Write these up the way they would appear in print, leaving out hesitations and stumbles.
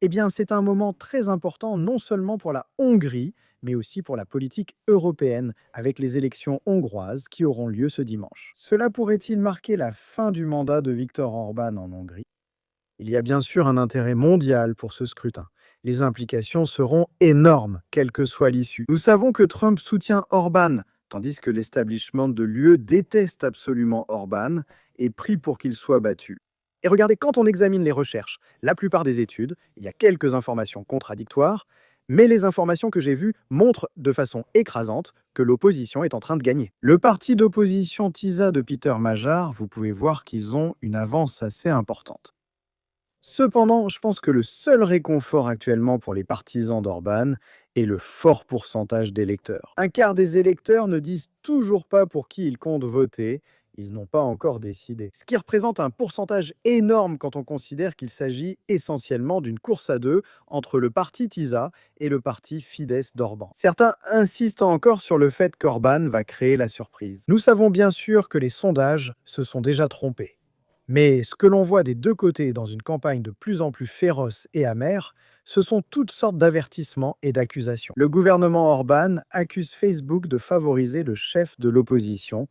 Eh bien, c'est un moment très important non seulement pour la Hongrie, mais aussi pour la politique européenne, avec les élections hongroises qui auront lieu ce dimanche. Cela pourrait-il marquer la fin du mandat de Viktor Orban en Hongrie? Il y a bien sûr un intérêt mondial pour ce scrutin. Les implications seront énormes, quelle que soit l'issue. Nous savons que Trump soutient Orban, tandis que l'establishment de l'UE déteste absolument Orban et prie pour qu'il soit battu. Et regardez, quand on examine les recherches, la plupart des études, il y a quelques informations contradictoires, mais les informations que j'ai vues montrent de façon écrasante que l'opposition est en train de gagner. Le parti d'opposition TISA de Peter Major, vous pouvez voir qu'ils ont une avance assez importante. Cependant, je pense que le seul réconfort actuellement pour les partisans d'Orban est le fort pourcentage d'électeurs. Un quart des électeurs ne disent toujours pas pour qui ils comptent voter, ils n'ont pas encore décidé. Ce qui représente un pourcentage énorme quand on considère qu'il s'agit essentiellement d'une course à deux entre le parti TISA et le parti Fidesz d'Orban. Certains insistent encore sur le fait qu'Orban va créer la surprise. Nous savons bien sûr que les sondages se sont déjà trompés. Mais ce que l'on voit des deux côtés dans une campagne de plus en plus féroce et amère, ce sont toutes sortes d'avertissements et d'accusations. Le gouvernement Orban accuse Facebook de favoriser le chef de l'opposition,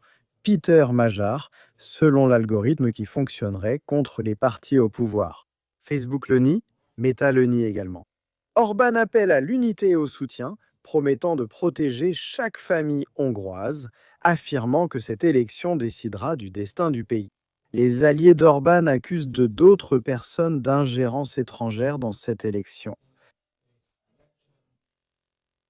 Peter Major, selon l'algorithme qui fonctionnerait contre les partis au pouvoir. Facebook le nie, Meta le nie également. Orban appelle à l'unité et au soutien, promettant de protéger chaque famille hongroise, affirmant que cette élection décidera du destin du pays. Les alliés d'Orban accusent de d'autres personnes d'ingérence étrangère dans cette élection.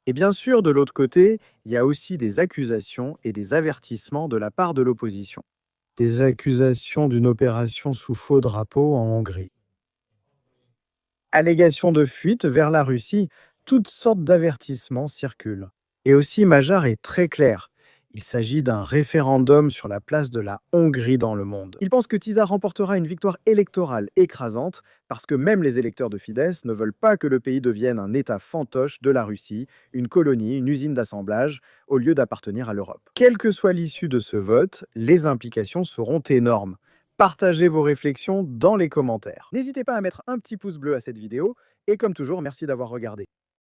Et bien sûr, de l'autre côté, il y a aussi des accusations et des avertissements de la part de l'opposition. Des accusations d'une opération sous faux drapeau en Hongrie. Allégations de fuite vers la Russie, toutes sortes d'avertissements circulent. Et aussi, Major est très clair. Il s'agit d'un référendum sur la place de la Hongrie dans le monde. Il pense que TISA remportera une victoire électorale écrasante parce que même les électeurs de Fidesz ne veulent pas que le pays devienne un État fantoche de la Russie, une colonie, une usine d'assemblage, au lieu d'appartenir à l'Europe. Quelle que soit l'issue de ce vote, les implications seront énormes. Partagez vos réflexions dans les commentaires. N'hésitez pas à mettre un petit pouce bleu à cette vidéo et comme toujours, merci d'avoir regardé.